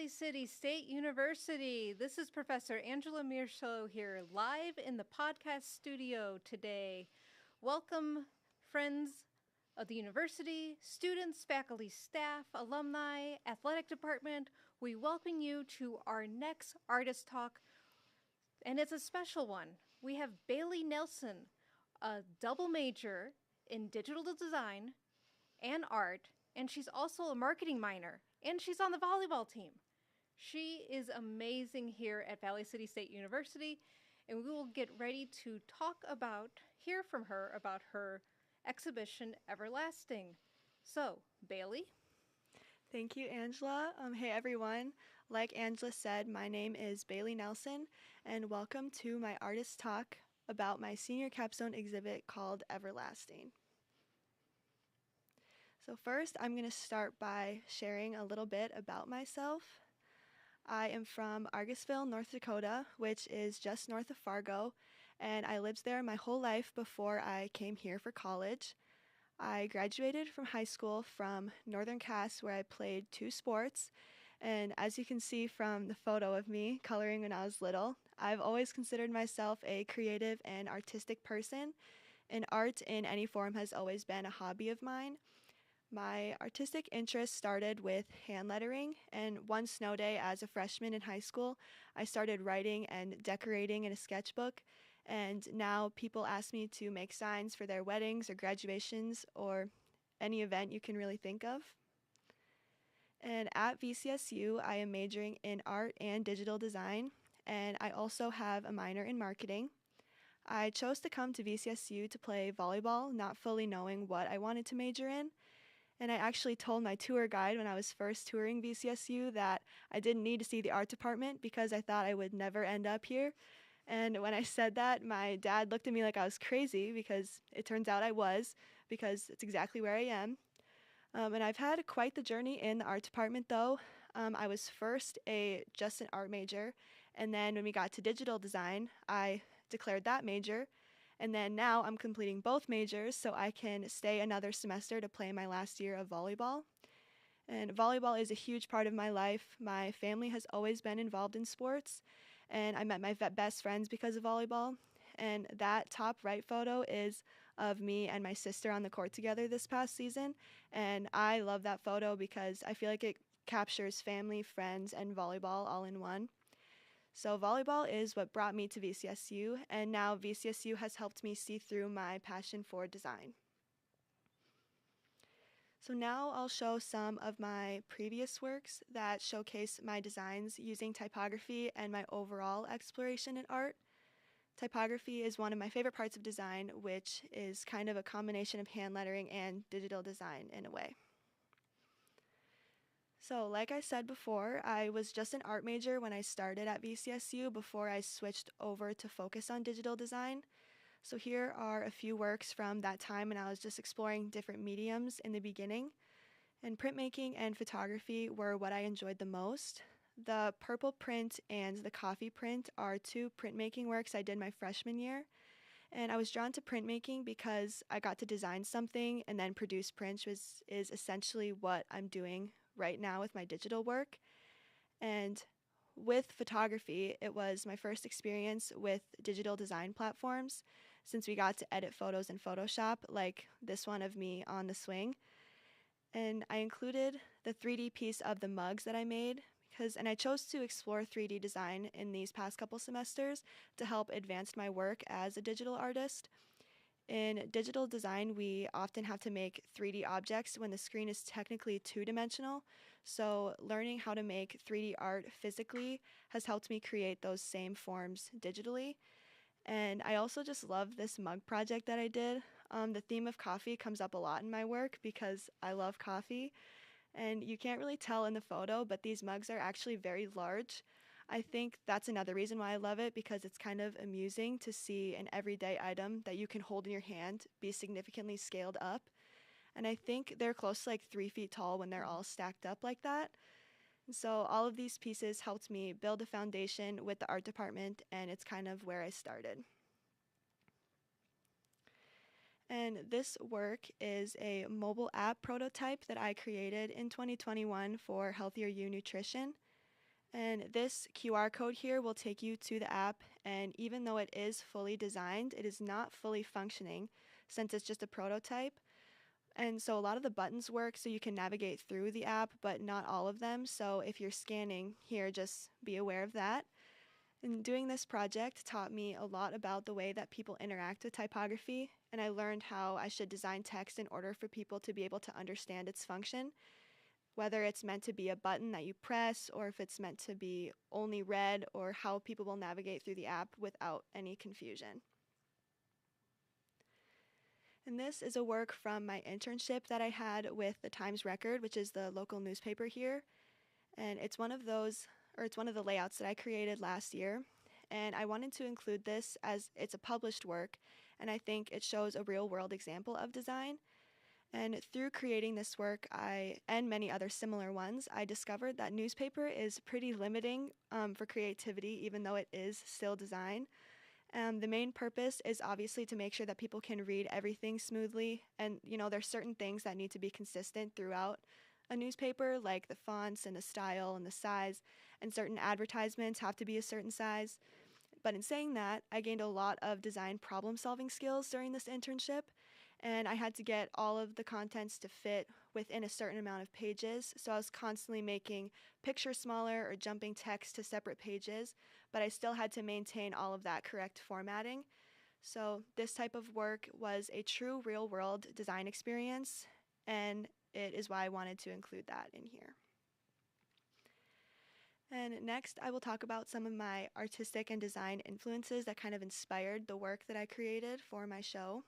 Valley City State University. This is Professor Angela Mirso here, live in the podcast studio today. Welcome, friends of the university, students, faculty, staff, alumni, athletic department. We welcome you to our next artist talk, and it's a special one. We have Bailey Nelson, a double major in digital design and art, and she's also a marketing minor, and she's on the volleyball team. She is amazing here at Valley City State University, and we will get ready to hear from her about her exhibition, Everlasting. So, Bailey? Thank you, Angela. Hey, everyone. Like Angela said, my name is Bailey Nelson, and welcome to my artist talk about my senior capstone exhibit called Everlasting. So first, I'm going to start by sharing a little bit about myself. I am from Argusville, North Dakota, which is just north of Fargo, and I lived there my whole life before I came here for college. I graduated from high school from Northern Cass, where I played 2 sports, and as you can see from the photo of me coloring when I was little, I've always considered myself a creative and artistic person, and art in any form has always been a hobby of mine. My artistic interest started with hand lettering, and one snow day as a freshman in high school, I started writing and decorating in a sketchbook, and now people ask me to make signs for their weddings or graduations or any event you can really think of. And at VCSU, I am majoring in art and digital design, and I also have a minor in marketing. I chose to come to VCSU to play volleyball, not fully knowing what I wanted to major in. And I actually told my tour guide when I was first touring VCSU that I didn't need to see the art department because I thought I would never end up here. And when I said that, my dad looked at me like I was crazy because it turns out I was, because it's exactly where I am. And I've had quite the journey in the art department though. I was first just an art major, and then when we got to digital design, I declared that major. And then now I'm completing both majors so I can stay another semester to play my last year of volleyball. And volleyball is a huge part of my life. My family has always been involved in sports, and I met my best friends because of volleyball. And that top right photo is of me and my sister on the court together this past season. And I love that photo because I feel like it captures family, friends, and volleyball all in one. So volleyball is what brought me to VCSU, and now VCSU has helped me see through my passion for design. So now I'll show some of my previous works that showcase my designs using typography and my overall exploration in art. Typography is one of my favorite parts of design, which is kind of a combination of hand lettering and digital design in a way. So like I said before, I was just an art major when I started at VCSU before I switched over to focus on digital design. So here are a few works from that time when I was just exploring different mediums in the beginning. And printmaking and photography were what I enjoyed the most. The purple print and the coffee print are 2 printmaking works I did my freshman year. And I was drawn to printmaking because I got to design something and then produce prints, which is essentially what I'm doing right now with my digital work. And with photography, it was my first experience with digital design platforms since we got to edit photos in Photoshop, like this one of me on the swing. And I included the 3D piece of the mugs that I made and I chose to explore 3D design in these past couple semesters to help advance my work as a digital artist. In digital design, we often have to make 3D objects when the screen is technically 2-dimensional, so learning how to make 3D art physically has helped me create those same forms digitally. And I also just love this mug project that I did. The theme of coffee comes up a lot in my work because I love coffee, and you can't really tell in the photo, but these mugs are actually very large. I think that's another reason why I love it, because it's kind of amusing to see an everyday item that you can hold in your hand be significantly scaled up. And I think they're close to like 3 feet tall when they're all stacked up like that. And so all of these pieces helped me build a foundation with the art department, and it's kind of where I started. And this work is a mobile app prototype that I created in 2021 for Healthier You Nutrition. And this QR code here will take you to the app, and even though it is fully designed, it is not fully functioning since it's just a prototype. And so a lot of the buttons work so you can navigate through the app, but not all of them. So if you're scanning here, just be aware of that. And doing this project taught me a lot about the way that people interact with typography, and I learned how I should design text in order for people to be able to understand its function, whether it's meant to be a button that you press or if it's meant to be only read, or how people will navigate through the app without any confusion. And this is a work from my internship that I had with the Times Record, which is the local newspaper here. And it's one of the layouts that I created last year. And I wanted to include this as it's a published work, and I think it shows a real-world example of design. And through creating this work, and many other similar ones, I discovered that newspaper is pretty limiting for creativity, even though it is still design. The main purpose is obviously to make sure that people can read everything smoothly, and there's certain things that need to be consistent throughout a newspaper, like the fonts and the style and the size, and certain advertisements have to be a certain size. But in saying that, I gained a lot of design problem-solving skills during this internship, and I had to get all of the contents to fit within a certain amount of pages, so I was constantly making pictures smaller or jumping text to separate pages, but I still had to maintain all of that correct formatting. So this type of work was a true real-world design experience, and it is why I wanted to include that in here. And next, I will talk about some of my artistic and design influences that kind of inspired the work that I created for my show.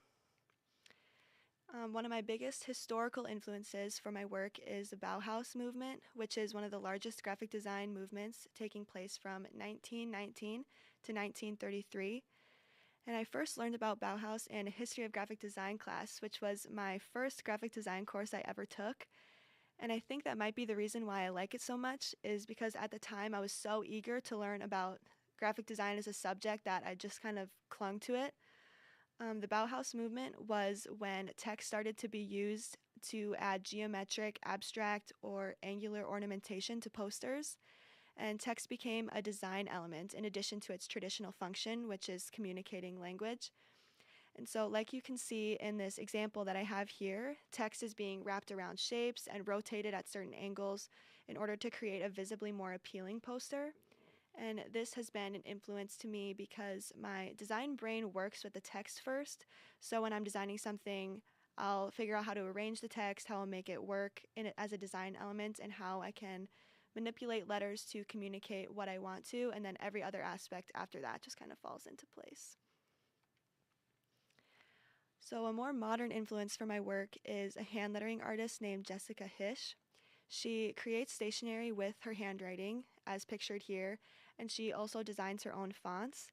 One of my biggest historical influences for my work is the Bauhaus movement, which is one of the largest graphic design movements taking place from 1919 to 1933. And I first learned about Bauhaus in a history of graphic design class, which was my first graphic design course I ever took. And I think that might be the reason why I like it so much, is because at the time I was so eager to learn about graphic design as a subject that I just kind of clung to it. The Bauhaus movement was when text started to be used to add geometric, abstract, or angular ornamentation to posters, and text became a design element in addition to its traditional function, which is communicating language. And so, like you can see in this example that I have here, text is being wrapped around shapes and rotated at certain angles in order to create a visibly more appealing poster. And this has been an influence to me because my design brain works with the text first. So when I'm designing something, I'll figure out how to arrange the text, how I'll make it work in it as a design element, and how I can manipulate letters to communicate what I want to, and then every other aspect after that just kind of falls into place. So a more modern influence for my work is a hand lettering artist named Jessica Hish. She creates stationery with her handwriting, as pictured here, and she also designs her own fonts.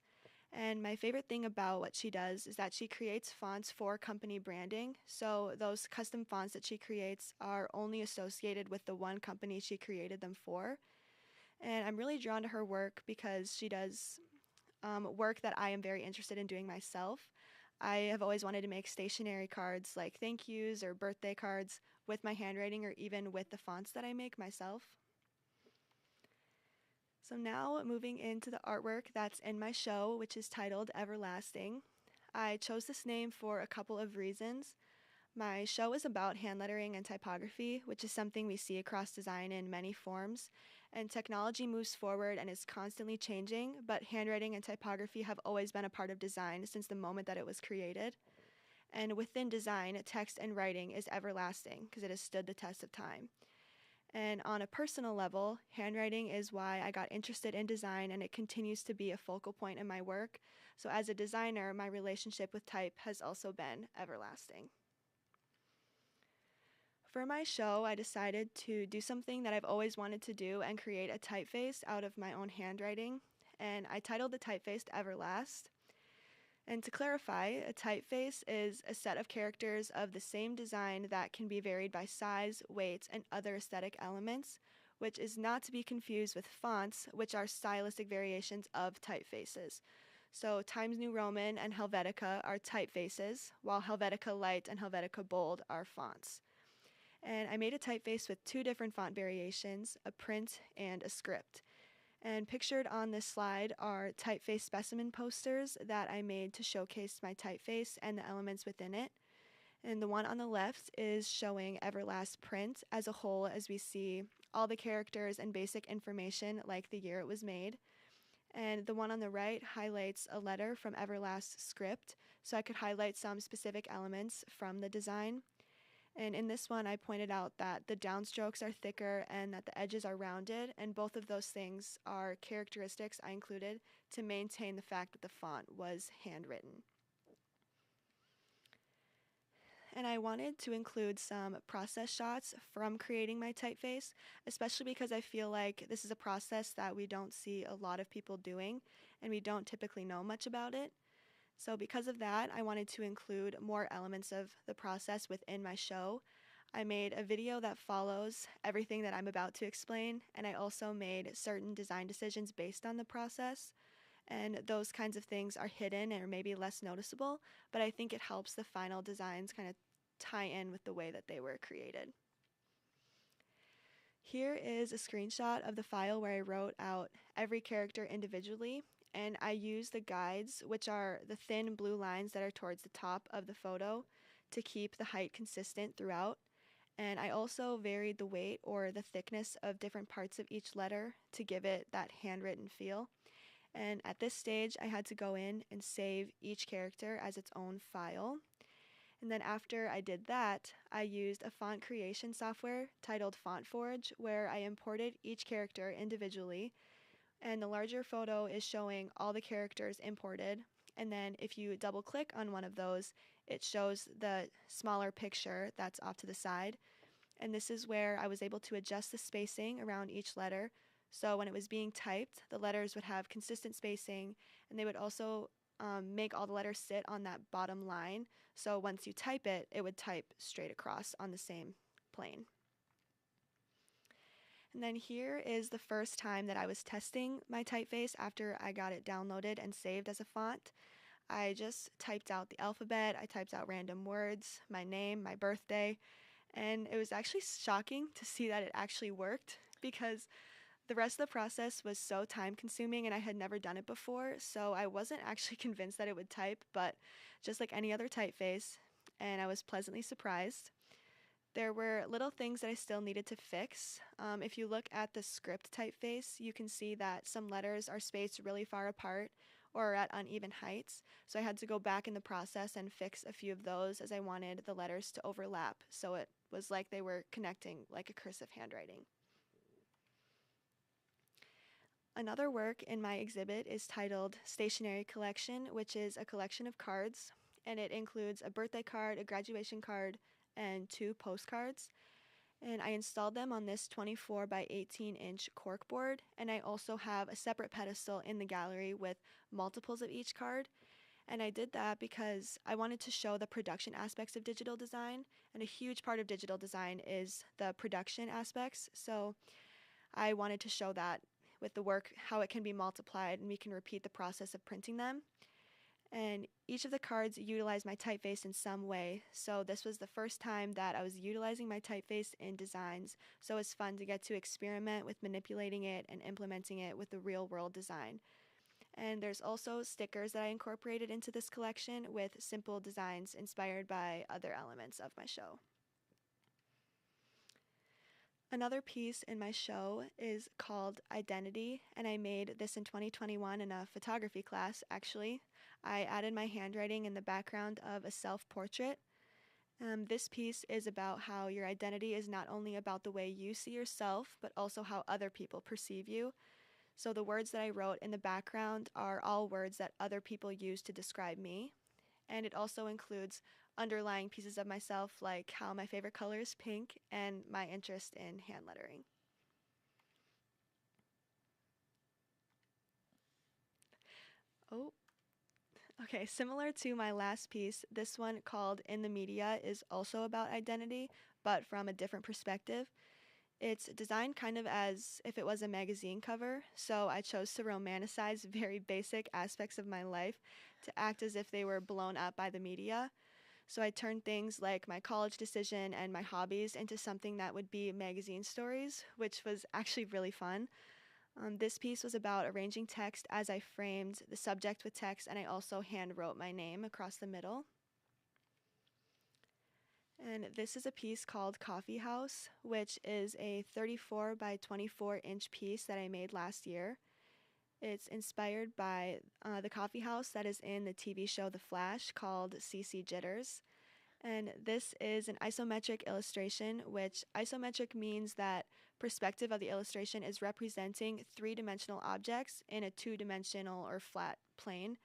And my favorite thing about what she does is that she creates fonts for company branding, so those custom fonts that she creates are only associated with the one company she created them for. And I'm really drawn to her work because she does work that I am very interested in doing myself. I have always wanted to make stationery cards like thank yous or birthday cards with my handwriting, or even with the fonts that I make myself. So now moving into the artwork that's in my show, which is titled Everlasting. I chose this name for a couple of reasons. My show is about hand lettering and typography, which is something we see across design in many forms, and technology moves forward and is constantly changing, but handwriting and typography have always been a part of design since the moment that it was created. And within design, text and writing is everlasting because it has stood the test of time. And on a personal level, handwriting is why I got interested in design, and it continues to be a focal point in my work. So as a designer, my relationship with type has also been everlasting. For my show, I decided to do something that I've always wanted to do and create a typeface out of my own handwriting, and I titled the typeface Everlast. And to clarify, a typeface is a set of characters of the same design that can be varied by size, weight, and other aesthetic elements, which is not to be confused with fonts, which are stylistic variations of typefaces. So Times New Roman and Helvetica are typefaces, while Helvetica Light and Helvetica Bold are fonts. And I made a typeface with two different font variations, a print and a script. And pictured on this slide are typeface specimen posters that I made to showcase my typeface and the elements within it. And the one on the left is showing Everlast print as a whole, as we see all the characters and basic information like the year it was made. And the one on the right highlights a letter from Everlast's script, so I could highlight some specific elements from the design. And in this one, I pointed out that the downstrokes are thicker and that the edges are rounded, and both of those things are characteristics I included to maintain the fact that the font was handwritten. And I wanted to include some process shots from creating my typeface, especially because I feel like this is a process that we don't see a lot of people doing, and we don't typically know much about it. So because of that, I wanted to include more elements of the process within my show. I made a video that follows everything that I'm about to explain, and I also made certain design decisions based on the process. And those kinds of things are hidden or maybe less noticeable, but I think it helps the final designs kind of tie in with the way that they were created. Here is a screenshot of the file where I wrote out every character individually, and I used the guides, which are the thin blue lines that are towards the top of the photo, to keep the height consistent throughout. And I also varied the weight or the thickness of different parts of each letter to give it that handwritten feel. And at this stage, I had to go in and save each character as its own file. And then after I did that, I used a font creation software titled FontForge, where I imported each character individually. And the larger photo is showing all the characters imported. And then if you double click on one of those, it shows the smaller picture that's off to the side. And this is where I was able to adjust the spacing around each letter. So when it was being typed, the letters would have consistent spacing, and they would also make all the letters sit on that bottom line. So once you type it, it would type straight across on the same plane. And then here is the first time that I was testing my typeface after I got it downloaded and saved as a font. I just typed out the alphabet, I typed out random words, my name, my birthday, and it was actually shocking to see that it actually worked, because the rest of the process was so time consuming and I had never done it before, so I wasn't actually convinced that it would type, but just like any other typeface, and I was pleasantly surprised. There were little things that I still needed to fix. If you look at the script typeface, you can see that some letters are spaced really far apart or at uneven heights, so I had to go back in the process and fix a few of those, as I wanted the letters to overlap, so it was like they were connecting like a cursive handwriting. Another work in my exhibit is titled Stationery Collection, which is a collection of cards, and it includes a birthday card, a graduation card, and 2 postcards. And I installed them on this 24 by 18 inch cork board, and I also have a separate pedestal in the gallery with multiples of each card. And I did that because I wanted to show the production aspects of digital design, and a huge part of digital design is the production aspects. So I wanted to show that with the work, how it can be multiplied and we can repeat the process of printing them. And each of the cards utilize my typeface in some way, so this was the first time that I was utilizing my typeface in designs, so it was fun to get to experiment with manipulating it and implementing it with the real world design. And there's also stickers that I incorporated into this collection with simple designs inspired by other elements of my show. Another piece in my show is called Identity, and I made this in 2021 in a photography class, actually. I added my handwriting in the background of a self-portrait. This piece is about how your identity is not only about the way you see yourself, but also how other people perceive you. So the words that I wrote in the background are all words that other people use to describe me. And it also includes underlying pieces of myself, like how my favorite color is pink and my interest in hand lettering. Oh, okay, similar to my last piece, this one called In the Media is also about identity, but from a different perspective. It's designed kind of as if it was a magazine cover, so I chose to romanticize very basic aspects of my life to act as if they were blown up by the media. So I turned things like my college decision and my hobbies into something that would be magazine stories, which was actually really fun. This piece was about arranging text as I framed the subject with text, and I also hand wrote my name across the middle. And this is a piece called Coffee House, which is a 34 by 24 inch piece that I made last year. It's inspired by the coffee house that is in the TV show The Flash called CC Jitters. And this is an isometric illustration, which isometric means that perspective of the illustration is representing three-dimensional objects in a two-dimensional or flat plane.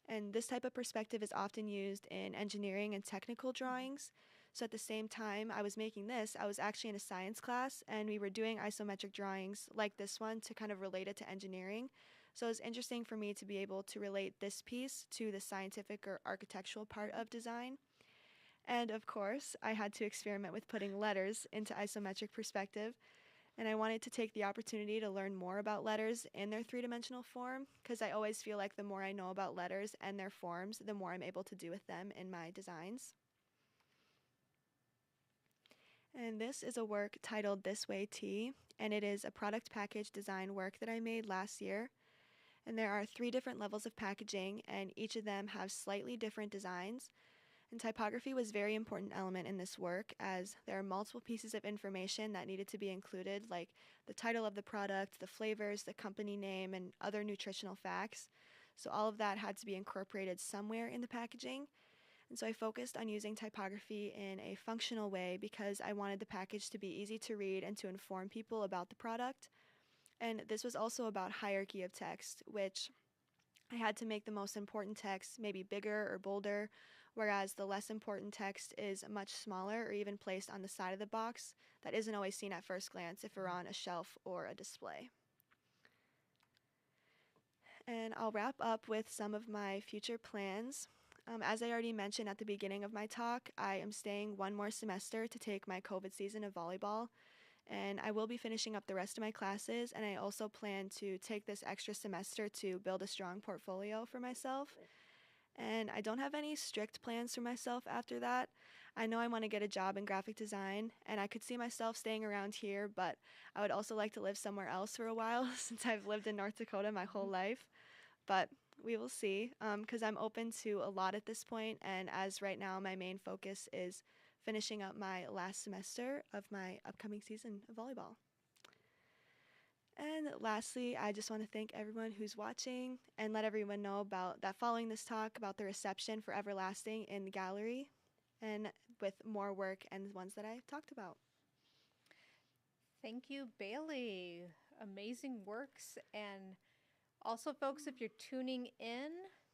And this type of perspective is often used in engineering and technical drawings. So at the same time I was making this, I was actually in a science class, and we were doing isometric drawings like this one to kind of relate it to engineering. So it was interesting for me to be able to relate this piece to the scientific or architectural part of design. And of course, I had to experiment with putting letters into isometric perspective. And I wanted to take the opportunity to learn more about letters in their three-dimensional form, because I always feel like the more I know about letters and their forms, the more I'm able to do with them in my designs. And this is a work titled This Way Tea, and it is a product package design work that I made last year. And there are 3 different levels of packaging, and each of them have slightly different designs. And typography was a very important element in this work, as there are multiple pieces of information that needed to be included, like the title of the product, the flavors, the company name, and other nutritional facts. So all of that had to be incorporated somewhere in the packaging. And so I focused on using typography in a functional way because I wanted the package to be easy to read and to inform people about the product. And this was also about hierarchy of text, which I had to make the most important text maybe bigger or bolder, whereas the less important text is much smaller or even placed on the side of the box that isn't always seen at first glance if we're on a shelf or a display. And I'll wrap up with some of my future plans. As I already mentioned at the beginning of my talk, I am staying one more semester to take my COVID season of volleyball, and I will be finishing up the rest of my classes, and I also plan to take this extra semester to build a strong portfolio for myself. And I don't have any strict plans for myself after that. I know I want to get a job in graphic design, and I could see myself staying around here, but I would also like to live somewhere else for a while since I've lived in North Dakota my whole life. But we will see, because I'm open to a lot at this point, and as right now my main focus is finishing up my last semester of my upcoming season of volleyball. And lastly, I just want to thank everyone who's watching and let everyone know about that following this talk about the reception for Everlasting in the gallery, and with more work and the ones that I talked about. Thank you, Bailey. Amazing works. And also, folks, if you're tuning in,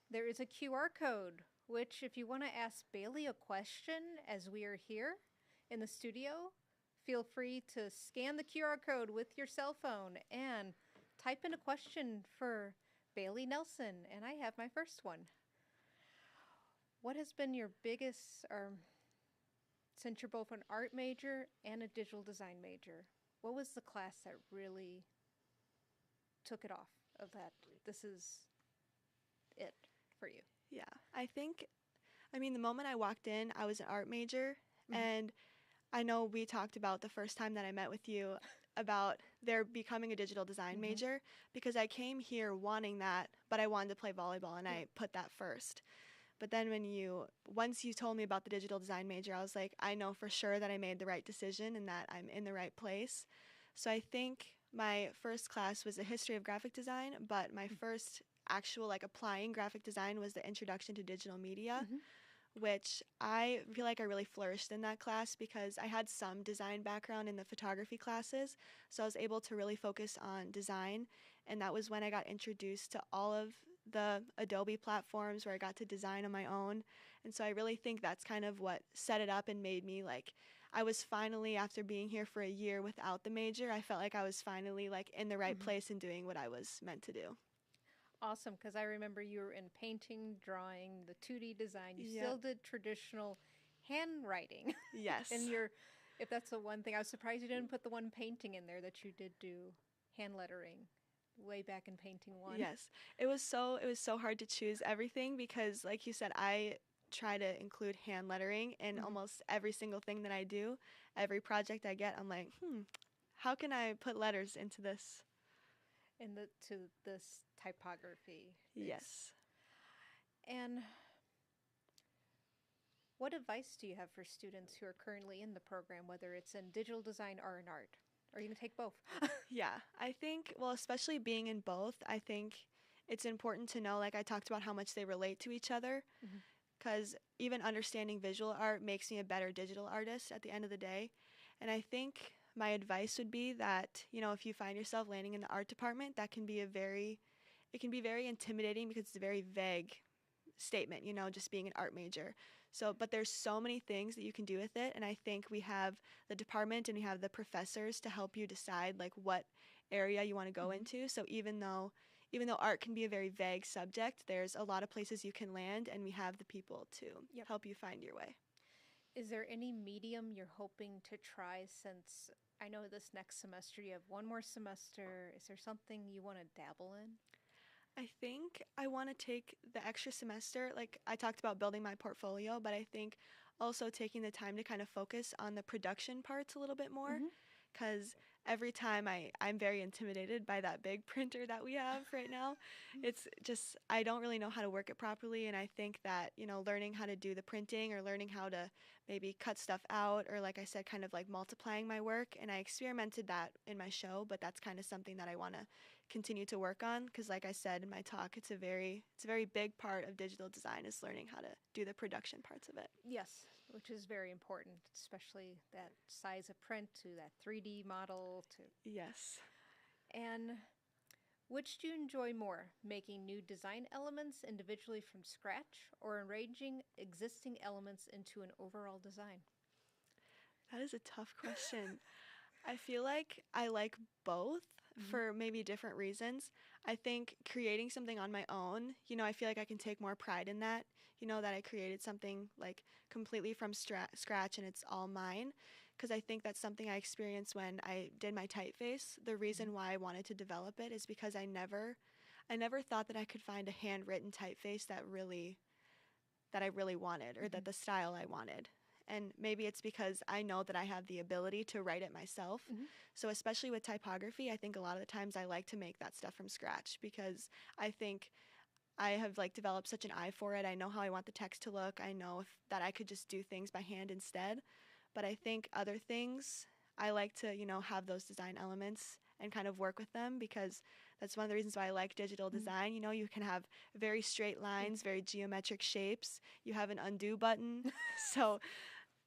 there is a QR code, which if you want to ask Bailey a question as we are here in the studio, feel free to scan the QR code with your cell phone and type in a question for Bailey Nelson. And I have my first one. What has been your biggest, since you're both an art major and a digital design major, what was the class that really took it off of that? This is it for you. Yeah, the moment I walked in, I was an art major, and I know we talked about the first time that I met with you about there becoming a digital design major, because I came here wanting that, but I wanted to play volleyball, and I put that first. But then once you told me about the digital design major, I was like, I know for sure that I made the right decision and that I'm in the right place. So I think my first class was a history of graphic design, but my first actual applying graphic design was the introduction to digital media, which I feel like I really flourished in that class because I had some design background in the photography classes, so I was able to really focus on design, and that was when I got introduced to all of the Adobe platforms where I got to design on my own. And so I really think that's kind of what set it up and made me I was finally, after being here for a year without the major, I felt like I was finally in the right place and doing what I was meant to do. Awesome, because I remember you were in painting, drawing, the 2D design. You still did traditional handwriting. Yes. And if that's the one thing, I was surprised you didn't put the one painting in there that you did do hand lettering way back in painting 1. Yes. It was so hard to choose everything because, like you said, I try to include hand lettering in almost every single thing that I do. Every project I get, I'm like, how can I put letters into this? in the to this typography. Yes. And what advice do you have for students who are currently in the program, whether it's in digital design or in art? Are you going to take both? Yeah, I think, well, especially being in both, I think it's important to know, like I talked about, how much they relate to each other. Mhm. Because even understanding visual art makes me a better digital artist at the end of the day. And I think my advice would be that, if you find yourself landing in the art department, that can be it can be very intimidating because it's a very vague statement, just being an art major. So, but there's so many things that you can do with it, and I think we have the department and we have the professors to help you decide like what area you want to go into. So even though art can be a very vague subject, there's a lot of places you can land, and we have the people to Yep. help you find your way. Is there any medium you're hoping to try, since I know this next semester you have one more semester? Is there something you want to dabble in? I think I want to take the extra semester. Like I talked about building my portfolio, but I think also taking the time to kind of focus on the production parts a little bit more. Mhm. Because every time I'm very intimidated by that big printer that we have right now. It's just, I don't really know how to work it properly. And I think that, learning how to do the printing or learning how to maybe cut stuff out, or like I said, kind of like multiplying my work. And I experimented that in my show, but that's kind of something that I want to continue to work on. Because like I said in my talk, it's a very big part of digital design is learning how to do the production parts of it. Yes, which is very important, especially that size of print to that 3D model to. Yes. And which do you enjoy more, making new design elements individually from scratch or arranging existing elements into an overall design? That is a tough question. I feel like I like both for maybe different reasons. I think creating something on my own, I feel like I can take more pride in that, that I created something like completely from scratch and it's all mine. Because I think that's something I experienced when I did my typeface. The reason why I wanted to develop it is because I never thought that I could find a handwritten typeface that I really wanted, or that the style I wanted. And maybe it's because I know that I have the ability to write it myself. So especially with typography, I think a lot of the times I like to make that stuff from scratch, because I think I have like developed such an eye for it. I know how I want the text to look. I know that I could just do things by hand instead. But I think other things, I like to, have those design elements and kind of work with them, because that's one of the reasons why I like digital design. You can have very straight lines, very geometric shapes. You have an undo button. So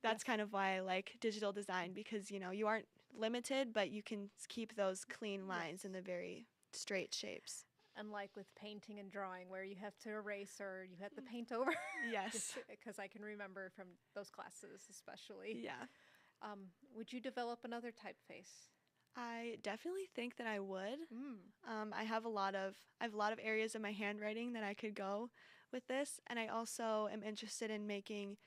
that's kind of why I like digital design, because, you aren't limited, but you can keep those clean lines in the very straight shapes. Unlike with painting and drawing, where you have to erase or you have to paint over. Yes. Because I can remember from those classes especially. Yeah. Would you develop another typeface? I definitely think that I would. I have a lot of areas of my handwriting that I could go with this, and I also am interested in making,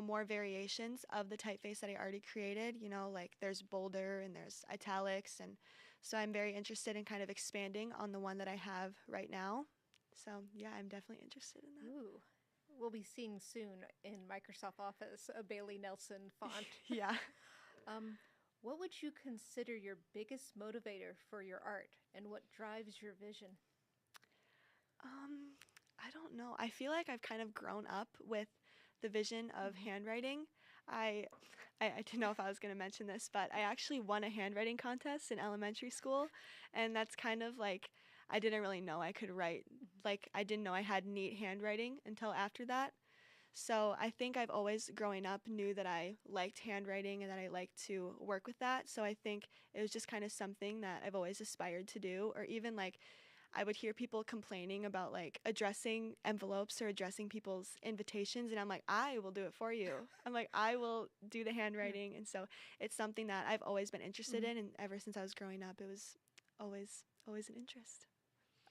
more variations of the typeface that I already created. Like there's bolder and there's italics, and so I'm very interested in kind of expanding on the one that I have right now. So yeah, I'm definitely interested in that. Ooh. We'll be seeing soon in Microsoft Office a Bailey Nelson font. Yeah. What would you consider your biggest motivator for your art, and what drives your vision? I don't know. I feel like I've kind of grown up with the vision of handwriting. I didn't know if I was going to mention this, but I actually won a handwriting contest in elementary school, and that's kind of like, I didn't really know I could write. Like I didn't know I had neat handwriting until after that. So I think I've always, growing up, knew that I liked handwriting and that I liked to work with that. So I think it was just kind of something that I've always aspired to do. Or even like I would hear people complaining about like addressing envelopes or addressing people's invitations, and I'm like, I will do it for you. I'm like, I will do the handwriting. And so it's something that I've always been interested in, and ever since I was growing up, it was always an interest.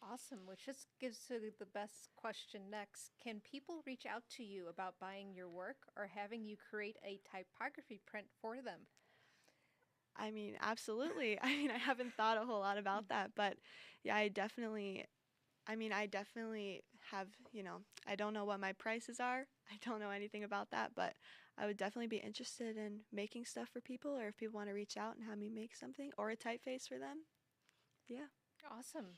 Awesome, which just gives to the best question next. Can people reach out to you about buying your work or having you create a typography print for them? I mean, absolutely. I haven't thought a whole lot about that, but yeah, I definitely have, I don't know what my prices are. I don't know anything about that, but I would definitely be interested in making stuff for people, or if people want to reach out and have me make something or a typeface for them. Yeah. Awesome.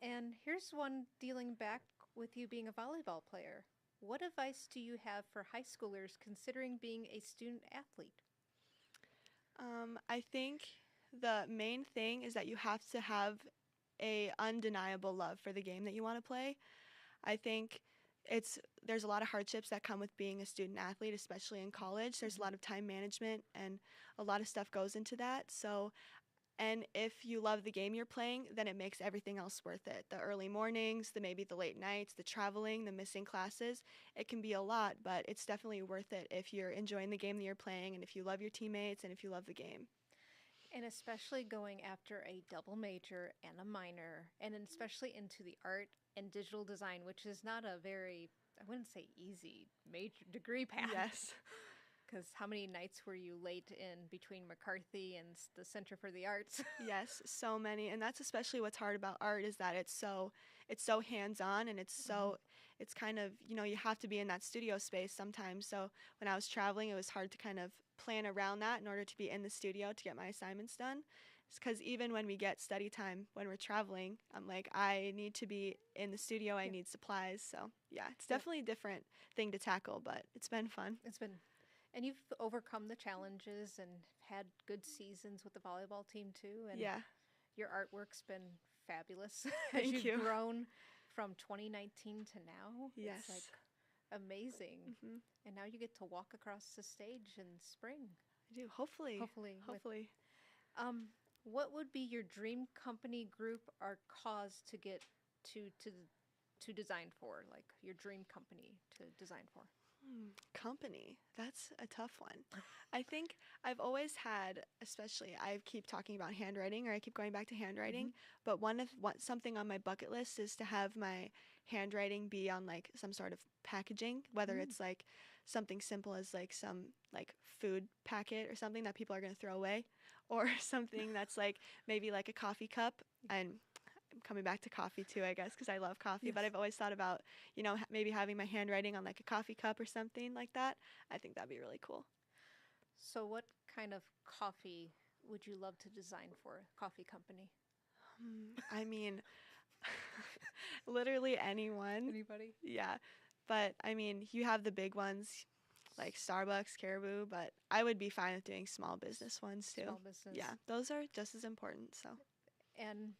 And here's one dealing back with you being a volleyball player. What advice do you have for high schoolers considering being a student athlete? I think the main thing is that you have to have a undeniable love for the game that you want to play. I think there's a lot of hardships that come with being a student athlete, especially in college. There's a lot of time management and a lot of stuff goes into that. So, and if you love the game you're playing, then it makes everything else worth it. The early mornings, maybe the late nights, the traveling, the missing classes, it can be a lot, but it's definitely worth it if you're enjoying the game that you're playing and if you love your teammates and if you love the game. And especially going after a double major and a minor, and especially into the art and digital design, which is not a very, I wouldn't say easy major degree path. Yes. Because how many nights were you late in between McCarthy and the Center for the Arts? Yes, so many. And that's especially what's hard about art is that it's so hands-on and it's kind of, you have to be in that studio space sometimes. So when I was traveling, it was hard to kind of plan around that in order to be in the studio to get my assignments done. Because even when we get study time when we're traveling, I'm like, I need to be in the studio. I need supplies. So yeah, it's definitely a different thing to tackle, but it's been fun. And you've overcome the challenges and had good seasons with the volleyball team too. And Yeah. your artwork's been fabulous. Thank As you. you've grown from 2019 to now. Yes. It's like amazing. Mm-hmm. And now you get to walk across the stage in spring. I do. Hopefully. Hopefully. What would be your dream company, group, or cause to get to design for? Like your dream company to design for? Company. That's a tough one. I think I've always had, especially I keep talking about handwriting or I keep going back to handwriting, but something on my bucket list is to have my handwriting be on like some sort of packaging, whether it's like something simple as like some like food packet or something that people are going to throw away or something that's like maybe like a coffee cup. And I'm coming back to coffee too, I guess, because I love coffee. But I've always thought about, maybe having my handwriting on like a coffee cup or something like that. I think that'd be really cool. So what kind of coffee would you love to design for a coffee company? I mean, literally anyone. Anybody? Yeah. But I mean, you have the big ones like Starbucks, Caribou, but I would be fine with doing small business ones too. Small business. Yeah, those are just as important. So. And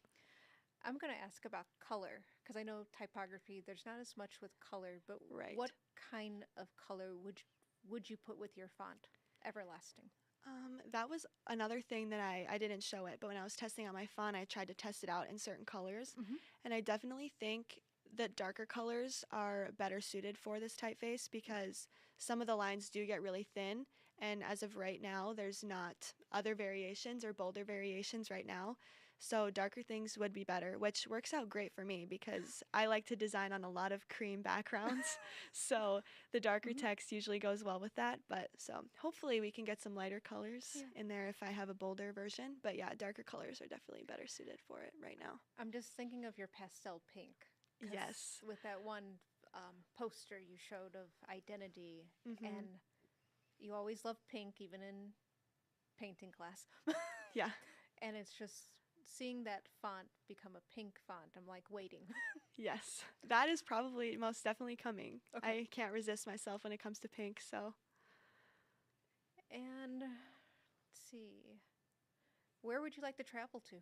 I'm going to ask about color because I know typography, there's not as much with color, but what kind of color would you put with your font? Everlasting. That was another thing that I didn't show it, but when I was testing out my font, I tried to test it out in certain colors. And I definitely think that darker colors are better suited for this typeface because some of the lines do get really thin. And as of right now, there's not other variations or bolder variations right now. So darker things would be better, which works out great for me because I like to design on a lot of cream backgrounds. So the darker text usually goes well with that. But so hopefully we can get some lighter colors in there if I have a bolder version. But yeah, darker colors are definitely better suited for it right now. I'm just thinking of your pastel pink. Yes. With that one poster you showed of identity. And you always love pink, even in painting class. Yeah. And it's just seeing that font become a pink font, I'm like waiting. Yes, that is probably most definitely coming. Okay. I can't resist myself when it comes to pink, so. And let's see, where would you like to travel to?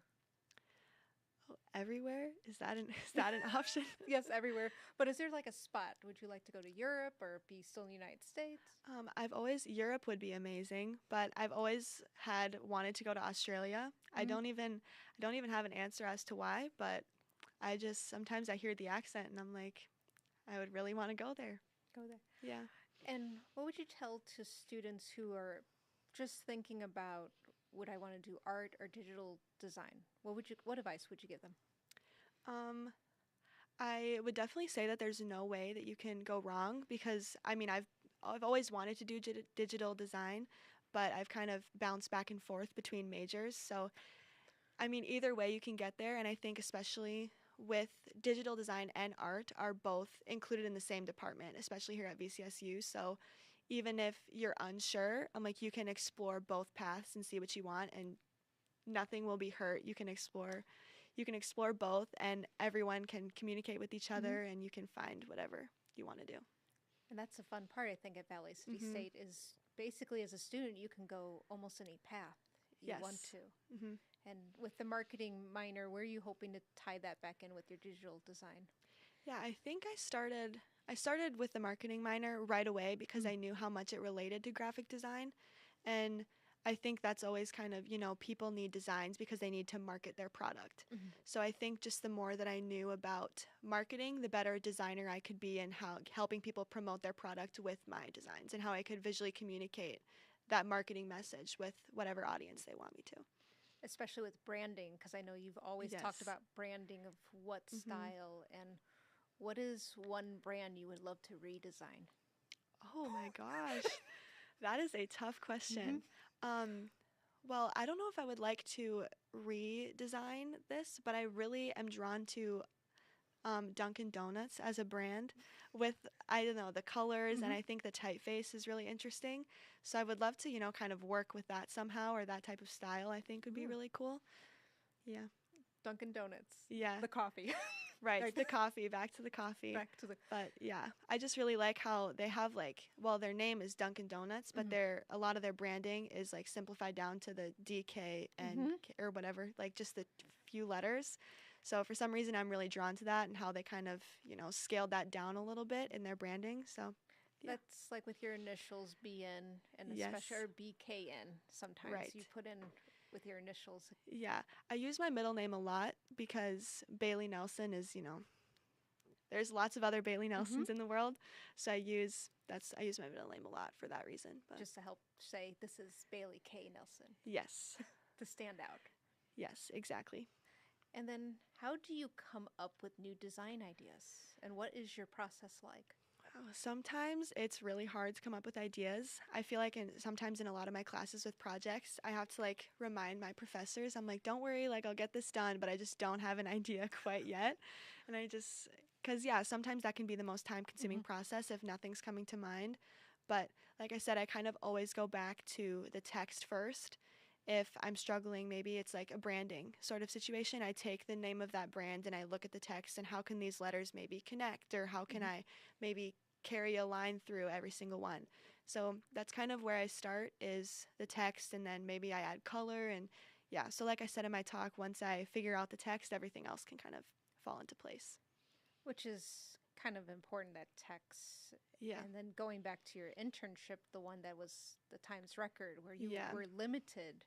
Oh, everywhere? Is that an option? Yes, everywhere. But is there like a spot? Would you like to go to Europe or be still in the United States? Europe would be amazing, but I've always wanted to go to Australia. I don't even have an answer as to why, but sometimes I hear the accent and I'm like, I would really want to go there. Go there. Yeah. And what would you tell to students who are just thinking about, would I want to do art or digital design? What advice would you give them? I would definitely say that there's no way that you can go wrong because I mean I've always wanted to do digital design, but I've kind of bounced back and forth between majors. So I mean either way you can get there, and I think especially with digital design and art are both included in the same department, especially here at VCSU. So even if you're unsure, you can explore both paths and see what you want, and nothing will be hurt. You can explore, you can explore both, and everyone can communicate with each other, and you can find whatever you want to do. And that's the fun part, I think, at Valley City State is basically as a student, you can go almost any path you want to. And with the marketing minor, where are you hoping to tie that back in with your digital design? Yeah, I think I started with the marketing minor right away because I knew how much it related to graphic design. And I think that's always kind of, people need designs because they need to market their product. So I think just the more that I knew about marketing, the better designer I could be in how helping people promote their product with my designs and how I could visually communicate that marketing message with whatever audience they want me to. Especially with branding, because I know you've always talked about branding of what style, and what is one brand you would love to redesign? Oh my gosh, that is a tough question. Well, I don't know if I would like to redesign this, but I really am drawn to Dunkin Donuts as a brand with, I don't know, the colors, and I think the typeface is really interesting. So I would love to, kind of work with that somehow, or that type of style I think would be really cool. Yeah. Dunkin Donuts. Yeah. The coffee. Right, the coffee, back to the coffee. But yeah, I just really like how they have their name is Dunkin Donuts, but a lot of their branding is like simplified down to the DK and or whatever, like just the few letters. So for some reason, I'm really drawn to that and how they kind of, scaled that down a little bit in their branding. So yeah. That's like with your initials BN and especially or BKN sometimes. You put in with your initials. Yeah, I use my middle name a lot because Bailey Nelson is, there's lots of other Bailey Nelsons in the world. So I use my middle name a lot for that reason. But just to help say this is Bailey K. Nelson. Yes. To stand out. Yes, exactly. And then how do you come up with new design ideas? And what is your process like? Sometimes it's really hard to come up with ideas. I feel like sometimes in a lot of my classes with projects, I have to remind my professors. I'm like, don't worry, I'll get this done, but I just don't have an idea quite yet. And because sometimes that can be the most time-consuming process if nothing's coming to mind. But like I said, I kind of always go back to the text first. If I'm struggling, maybe it's like a branding sort of situation. I take the name of that brand and I look at the text and how can these letters maybe connect, or how can I maybe carry a line through every single one. So that's kind of where I start, is the text, and then maybe I add color. And so like I said in my talk, once I figure out the text, everything else can kind of fall into place. Which is kind of important, that text. Yeah. And then going back to your internship, the one that was the Times Record, where you were limited,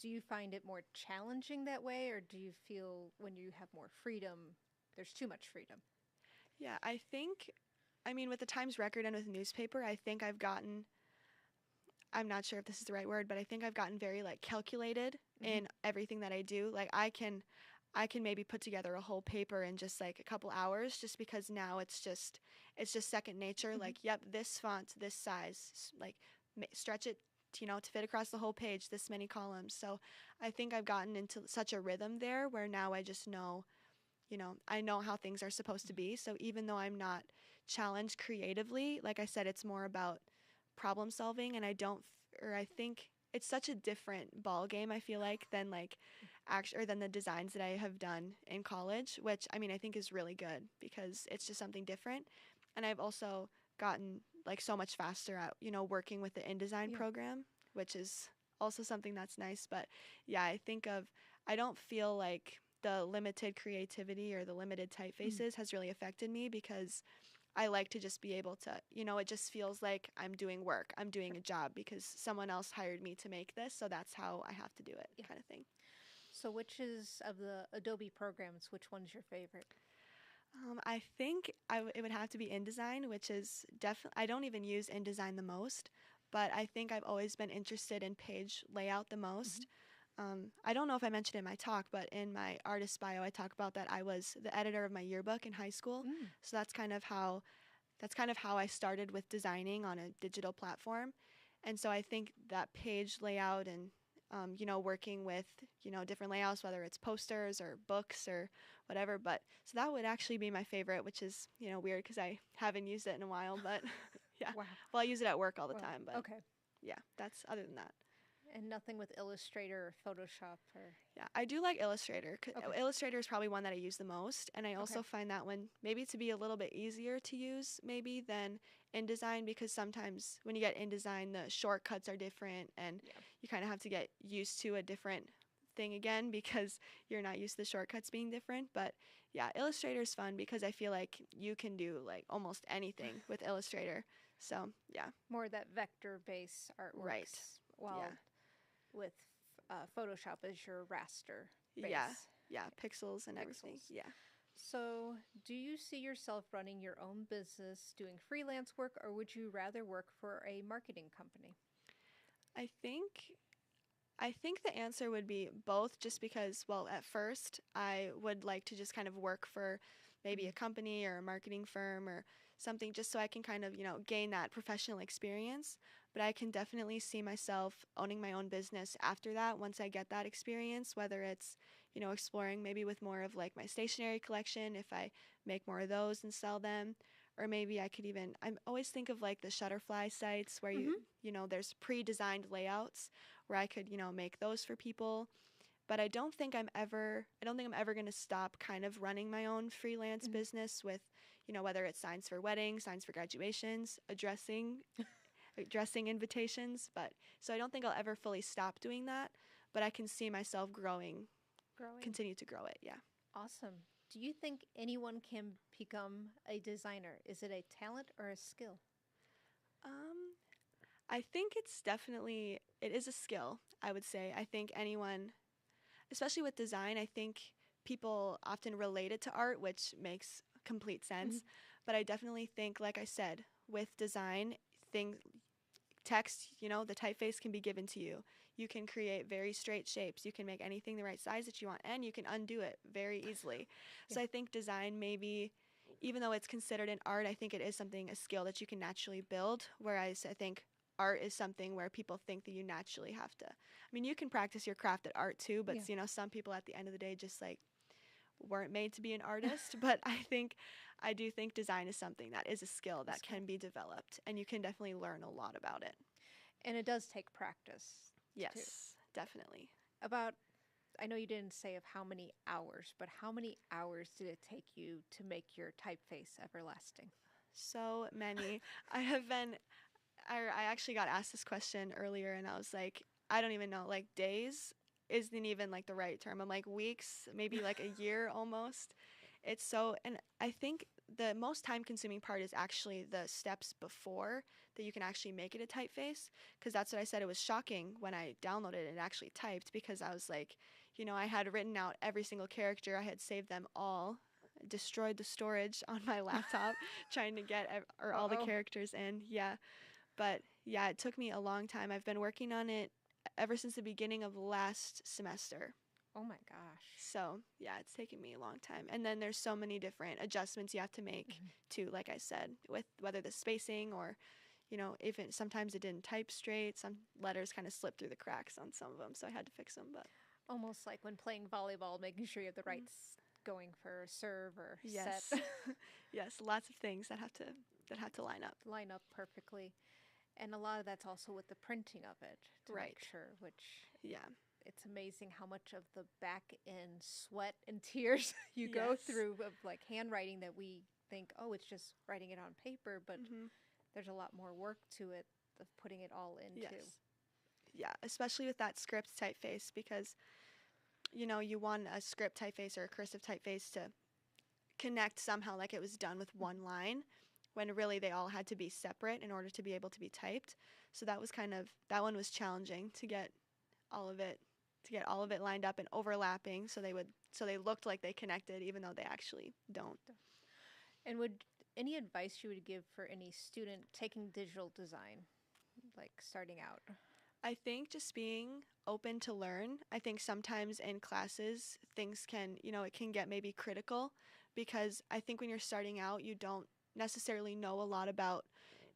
do you find it more challenging that way, or do you feel when you have more freedom, there's too much freedom? Yeah, I mean, with the Times Record and with newspaper, I think I'm not sure if this is the right word, but I think I've gotten very calculated in everything that I do. I can maybe put together a whole paper in just a couple hours, just because now it's just second nature. Yep, this font, this size, stretch it, to fit across the whole page, this many columns. So I think I've gotten into such a rhythm there where now I just know, I know how things are supposed to be. So even though I'm not challenged creatively, like I said, it's more about problem solving, and I think it's such a different ball game, I feel like, than than the designs that I have done in college, which I think is really good because it's just something different. And I've also gotten so much faster at working with the InDesign program, which is also something that's nice. But I don't feel like the limited creativity or the limited typefaces has really affected me, because I like to just be able to, it just feels like I'm doing work. I'm doing a job because someone else hired me to make this, so that's how I have to do it, kind of thing. So which is, of the Adobe programs, which one's your favorite? I think it would have to be InDesign, which is definitely, I don't even use InDesign the most, but I think I've always been interested in page layout the most. I don't know if I mentioned in my talk, but in my artist bio, I talk about that I was the editor of my yearbook in high school. So that's kind of how I started with designing on a digital platform. And so I think that page layout and, working with, different layouts, whether it's posters or books or whatever. But so that would actually be my favorite, which is, weird because I haven't used it in a while, but yeah. Wow. Well, I use it at work all the time, but okay. yeah, that's other than that. And nothing with Illustrator or Photoshop or... Yeah, I do like Illustrator. Okay. Illustrator is probably one that I use the most, and I also Okay. find that one maybe to be a little bit easier to use maybe than InDesign, because sometimes when you get InDesign, the shortcuts are different, and Yeah. you kind of have to get used to a different thing again because you're not used to the shortcuts being different. But yeah, Illustrator is fun because I feel like you can do like almost anything with Illustrator. So yeah, More that vector-based artworks. right. While Yeah. with Photoshop is your raster base. Yeah, pixels and everything. Pixels. Yeah. So, do you see yourself running your own business, doing freelance work, or would you rather work for a marketing company? I think the answer would be both, just because, well, at first I would like to just kind of work for maybe a company or a marketing firm or something, just so I can kind of, gain that professional experience. But I can definitely see myself owning my own business after that, once I get that experience, whether it's, exploring maybe with more of like my stationery collection, if I make more of those and sell them. Or maybe I could even, I always think of like the Shutterfly sites where there's pre-designed layouts where I could, make those for people. But I don't think I'm ever going to stop kind of running my own freelance business with, whether it's signs for weddings, signs for graduations, addressing invitations. But so I don't think I'll ever fully stop doing that, but I can see myself continue to grow it. Yeah. Awesome. Do you think anyone can become a designer? Is it a talent or a skill? I think it is a skill, I would say. I think anyone, especially with design, I think people often relate it to art, which makes complete sense. But I definitely think, like I said, with design, text, the typeface can be given to you. You can create very straight shapes. You can make anything the right size that you want, and you can undo it very easily. So I think design, maybe, even though it's considered an art, I think it is a skill that you can naturally build, whereas I think art is something where people think that you naturally have to. I mean, you can practice your craft at art too, but some people at the end of the day just like weren't made to be an artist. But I do think design is something that is a skill that can be developed, and you can definitely learn a lot about it. And it does take practice. Yes, too. Definitely. I know you didn't say of how many hours, but how many hours did it take you to make your typeface everlasting? So many. I actually got asked this question earlier, and I was like, I don't even know, like days isn't even like the right term. I'm like weeks, maybe like a year almost. And I think the most time consuming part is actually the steps before that you can actually make it a typeface, because that's what I said. It was shocking when I downloaded it and actually typed, because I was like, I had written out every single character. I had saved them all, destroyed the storage on my laptop trying to get all the characters in. Yeah. But yeah, it took me a long time. I've been working on it ever since the beginning of last semester. Oh my gosh. So yeah, it's taken me a long time. And then there's so many different adjustments you have to make too, like I said, with whether the spacing or, even sometimes it didn't type straight. Some letters kind of slipped through the cracks on some of them, so I had to fix them. But almost like when playing volleyball, making sure you have the right going for serve or yes. set. Yes, lots of things that have to line up. Line up perfectly. And a lot of that's also with the printing of it to make sure, which it's amazing how much of the back end sweat and tears you go through of like handwriting that we think, oh, it's just writing it on paper, but there's a lot more work to it of putting it all into. Yes. Yeah, especially with that script typeface, because you want a script typeface or a cursive typeface to connect somehow, like it was done with one line, when really they all had to be separate in order to be able to be typed. So that one was challenging to get all of it lined up and overlapping, so they looked like they connected, even though they actually don't. And would any advice you would give for any student taking digital design, like starting out? I think just being open to learn. I think sometimes in classes things can, it can get maybe critical, because I think when you're starting out, you don't necessarily know a lot about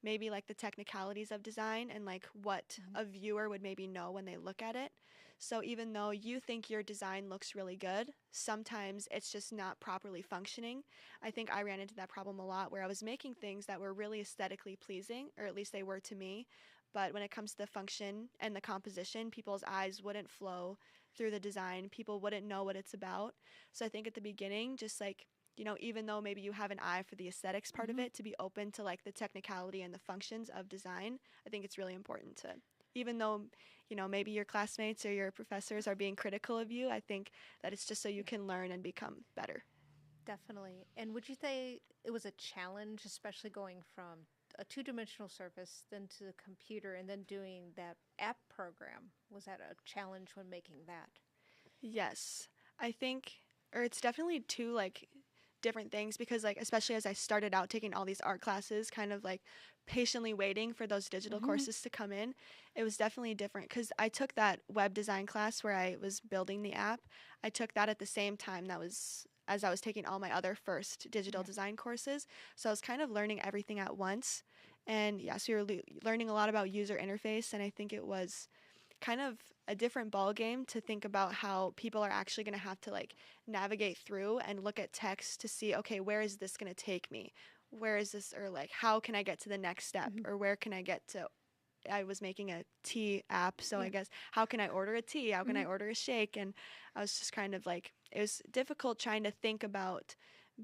maybe like the technicalities of design and like what a viewer would maybe know when they look at it. So even though you think your design looks really good, sometimes it's just not properly functioning. I think I ran into that problem a lot, where I was making things that were really aesthetically pleasing, or at least they were to me, But when it comes to the function and the composition, people's eyes wouldn't flow through the design. People wouldn't know what it's about. So I think at the beginning, just like, even though maybe you have an eye for the aesthetics part of it, to be open to like the technicality and the functions of design, I think it's really important to, even though, maybe your classmates or your professors are being critical of you, I think that it's just so you can learn and become better. Definitely. And would you say it was a challenge, especially going from a two-dimensional surface then to the computer and then doing that app program? Was that a challenge when making that? Yes, I think, or it's definitely two like different things, because like especially as I started out taking all these art classes, kind of like patiently waiting for those digital courses to come in, it was definitely different because I took that web design class where I was building the app. I took that at the same time that was as I was taking all my other first digital design courses. So I was kind of learning everything at once. And yes, we were learning a lot about user interface, and I think it was kind of a different ball game to think about how people are actually going to have to like navigate through and look at text to see, okay, where is this going to take me? Where is this, or like, how can I get to the next step? Or where can I get to? I was making a tea app, so I guess, how can I order a tea? How can I order a shake? And I was just kind of like, it was difficult trying to think about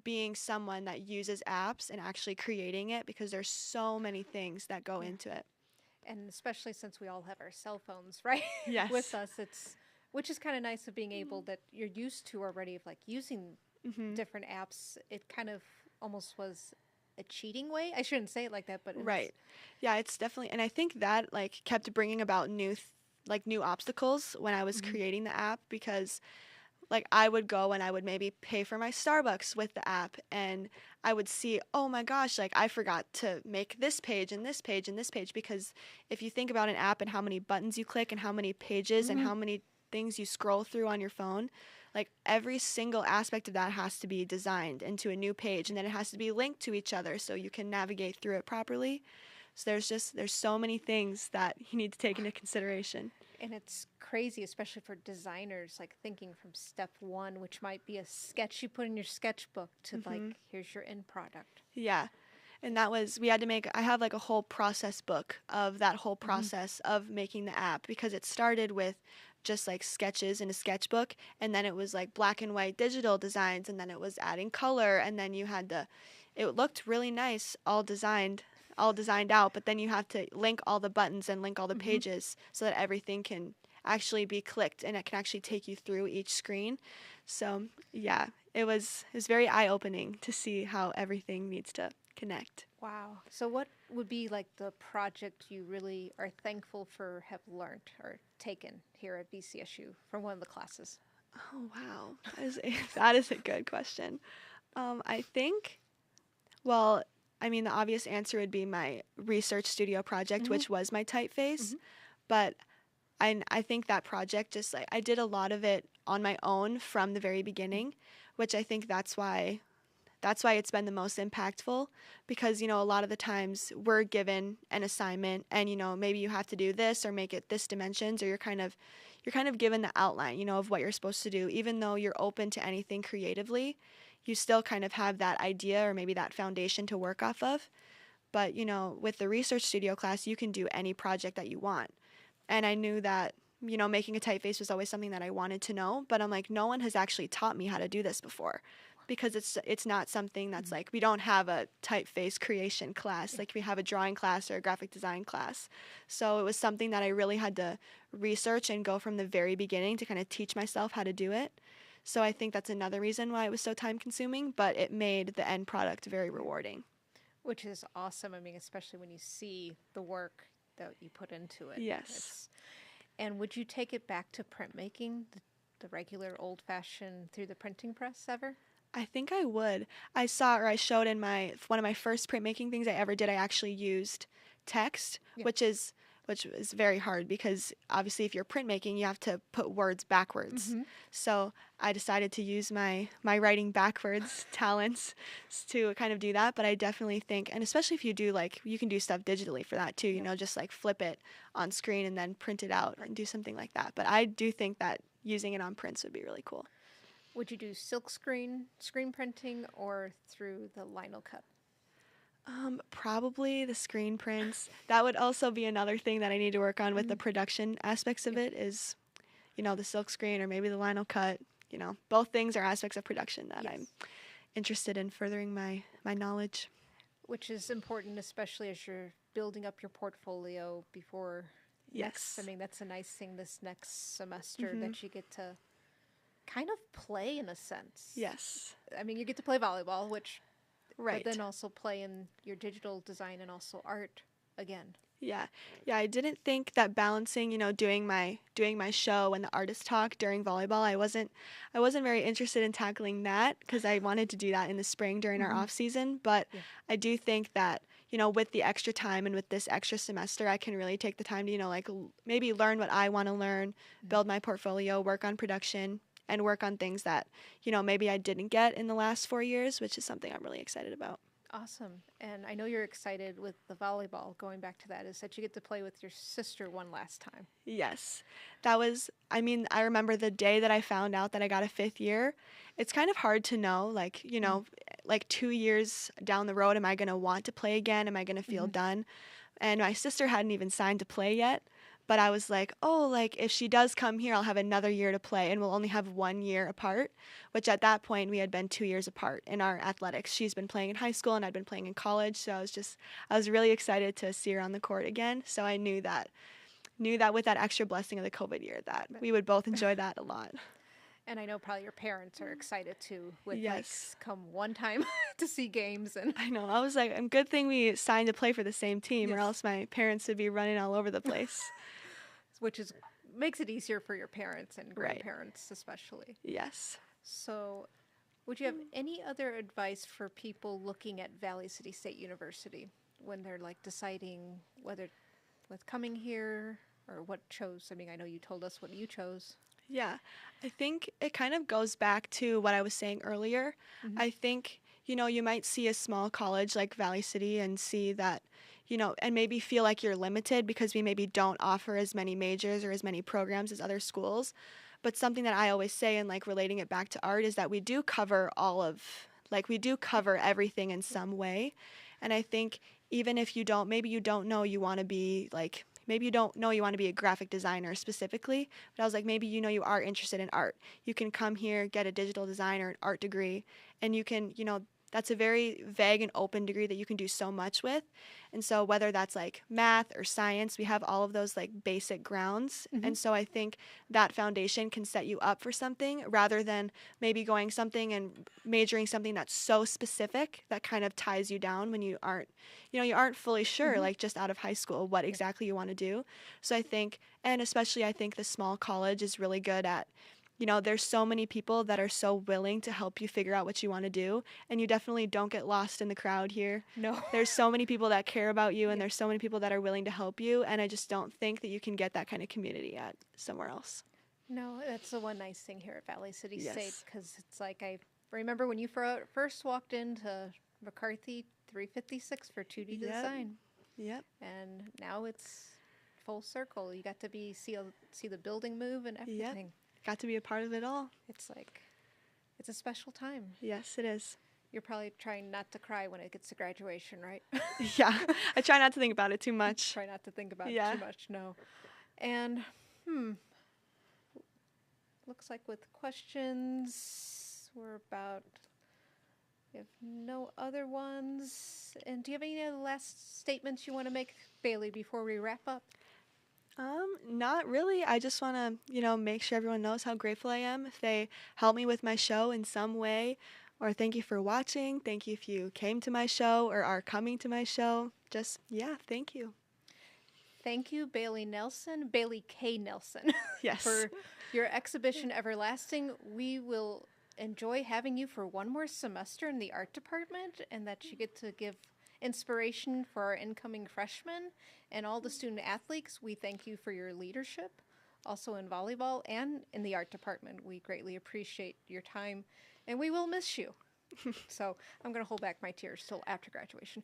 being someone that uses apps and actually creating it, because there's so many things that go into it. And especially since we all have our cell phones, right? Yes. With us, which is kind of nice of being able that you're used to already of like using different apps. It kind of almost was a cheating way. I shouldn't say it like that, but right. Yeah, it's definitely, and I think that like kept bringing about new obstacles when I was creating the app, because like I would go and I would maybe pay for my Starbucks with the app, and I would see, oh my gosh, like I forgot to make this page and this page and this page, because if you think about an app and how many buttons you click and how many pages and how many things you scroll through on your phone, like every single aspect of that has to be designed into a new page, and then it has to be linked to each other so you can navigate through it properly. So there's so many things that you need to take into consideration. And it's crazy, especially for designers, like thinking from step one, which might be a sketch you put in your sketchbook, to like, here's your end product. Yeah. And that was, we had to make, I have like a whole process book of that whole process of making the app, because it started with just like sketches in a sketchbook, and then it was like black and white digital designs, and then it was adding color, and then you had to, it looked really nice, all designed out, but then you have to link all the buttons and link all the pages so that everything can actually be clicked and it can actually take you through each screen. So yeah, it was very eye-opening to see how everything needs to connect. Wow. So what would be like the project you really are thankful for have learned or taken here at VCSU from one of the classes? Oh, wow. That is a good question. I think, well, I mean, the obvious answer would be my research studio project, which was my typeface. But I think that project, just like I did a lot of it on my own from the very beginning, which I think that's why it's been the most impactful, because, a lot of the times we're given an assignment and, maybe you have to do this or make it this dimensions, or you're kind of given the outline, of what you're supposed to do. Even though you're open to anything creatively, you still kind of have that idea or maybe that foundation to work off of. But, with the research studio class, you can do any project that you want. And I knew that, making a typeface was always something that I wanted to know, but I'm like, no one has actually taught me how to do this before, because it's not something that's like, we don't have a typeface creation class like we have a drawing class or a graphic design class. So it was something that I really had to research and go from the very beginning to kind of teach myself how to do it. So I think that's another reason why it was so time consuming, but it made the end product very rewarding. Which is awesome. I mean, especially when you see the work that you put into it. Yes. And would you take it back to printmaking, the regular old-fashioned through the printing press ever? I think I would. I showed in one of my first printmaking things I ever did, I actually used text, which is very hard, because obviously if you're printmaking, you have to put words backwards. So I decided to use my writing backwards talents to kind of do that. But I definitely think, and especially if you do you can do stuff digitally for that too, just like flip it on screen and then print it out and do something like that. But I do think that using it on prints would be really cool. Would you do silk screen printing, or through the lino cut? Probably the screen prints. That would also be another thing that I need to work on with the production aspects of it is, the silk screen or maybe the lino cut. Both things are aspects of production that I'm interested in furthering my knowledge. Which is important, especially as you're building up your portfolio before next. I mean, that's a nice thing this next semester that you get to kind of play in a sense. Yes. I mean, you get to play volleyball, which, right. But then also play in your digital design and also art again. Yeah. I didn't think that balancing, doing my show and the artist talk during volleyball, I wasn't very interested in tackling that because I wanted to do that in the spring during our off season. But I do think that, with the extra time and with this extra semester, I can really take the time to, maybe learn what I want to learn, build my portfolio, work on production, and work on things that, maybe I didn't get in the last 4 years, which is something I'm really excited about. Awesome. And I know you're excited with the volleyball, going back to that, is that you get to play with your sister one last time. Yes. That was, I remember the day that I found out that I got a 5th year. It's kind of hard to know, like 2 years down the road, am I going to want to play again? Am I going to feel done? And my sister hadn't even signed to play yet. But I was like, if she does come here, I'll have another year to play, and we'll only have 1 year apart, which at that point we had been 2 years apart in our athletics. She's been playing in high school, and I'd been playing in college, so I was really excited to see her on the court again. So I knew that with that extra blessing of the COVID year that we would both enjoy that a lot. And I know probably your parents are excited too, with come one time to see games. And I know. I was like, good thing we signed to play for the same team, or else my parents would be running all over the place. Which makes it easier for your parents and grandparents especially. Yes. So would you have any other advice for people looking at Valley City State University when they're deciding whether with coming here or what chose? I mean, I know you told us what you chose. Yeah, I think it kind of goes back to what I was saying earlier. I think, you might see a small college like Valley City and see that, and maybe feel like you're limited because we maybe don't offer as many majors or as many programs as other schools. But something that I always say, and relating it back to art, is that we do cover everything in some way. And I think even if maybe you don't know you want to be maybe you don't know you want to be a graphic designer specifically, but I was like, maybe you are interested in art. You can come here, get a digital design or an art degree, and you can, that's a very vague and open degree that you can do so much with. And so whether that's math or science, we have all of those basic grounds. And so I think that foundation can set you up for something rather than maybe going something and majoring something that's so specific that kind of ties you down when you aren't fully sure, just out of high school, what exactly you want to do. So I think, and especially I think the small college is really good at, there's so many people that are so willing to help you figure out what you want to do, and you definitely don't get lost in the crowd here. No. There's so many people that care about you, and there's so many people that are willing to help you, and I just don't think that you can get that kind of community at somewhere else. No, that's the one nice thing here at Valley City State, because it's I remember when you first walked into McCarthy 356 for 2D design. Yep. And now it's full circle. You got to see the building move and everything. Yep. Got to be a part of it all. It's it's a special time. Yes, it is. You're probably trying not to cry when it gets to graduation, right? Yeah, I try not to think about it too much. Try not to think about it too much, no. And, looks like with questions, we have no other ones. And do you have any last statements you want to make, Bailey, before we wrap up? Not really. I just want to, make sure everyone knows how grateful I am if they help me with my show in some way, or thank you for watching. Thank you if you came to my show or are coming to my show. Just, thank you. Thank you, Bailey K. Nelson, yes, for your exhibition Everlasting. We will enjoy having you for one more semester in the art department, and that you get to give inspiration for our incoming freshmen and all the student athletes. We thank you for your leadership, also in volleyball and in the art department. We greatly appreciate your time, and we will miss you. So I'm going to hold back my tears till after graduation.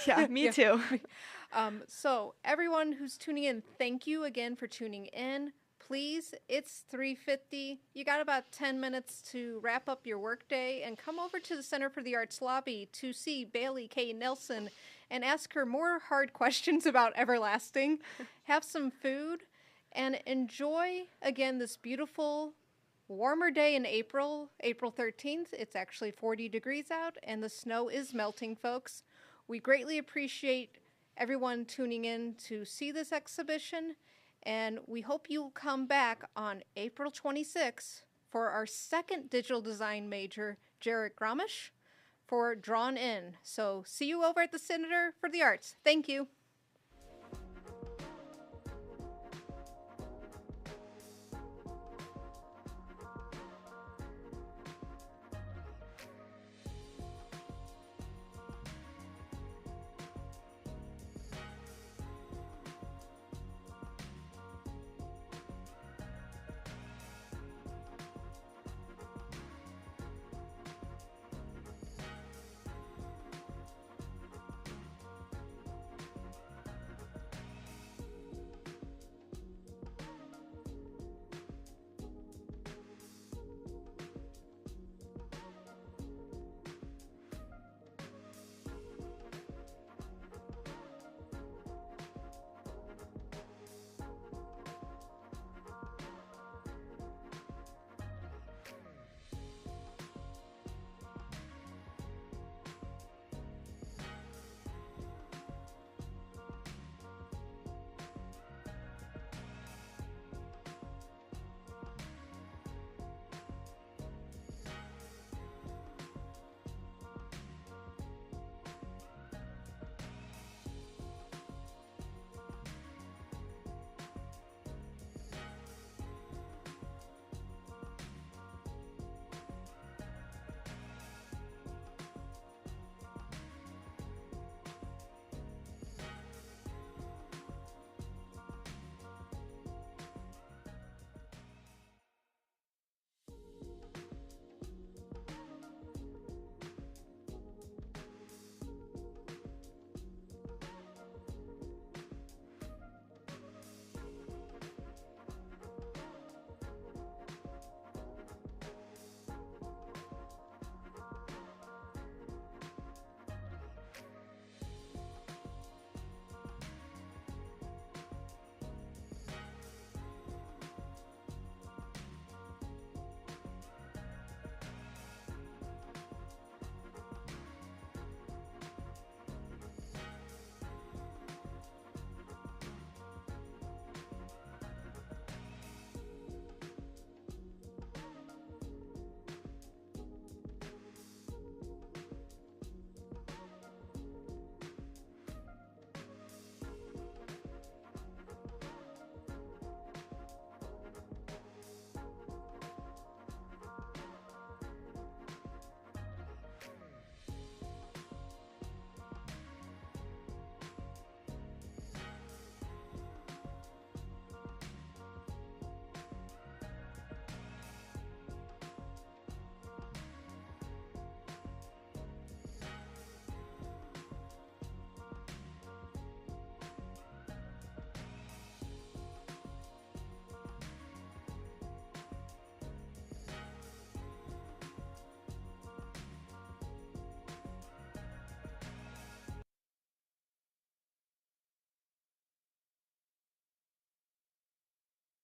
Yeah, me too. So everyone who's tuning in, thank you again for tuning in. please, it's 3:50. You got about 10 minutes to wrap up your workday and come over to the Center for the Arts lobby to see Bailey K. Nelson and ask her more hard questions about everlasting. Have some food and enjoy, again, this beautiful warmer day in April 13th. It's actually 40 degrees out and the snow is melting, folks. We greatly appreciate everyone tuning in to see this exhibition, and we hope you'll come back on April 26th for our second digital design major, Jarek Gramish, for Drawn In. So see you over at the Center for the Arts. Thank you.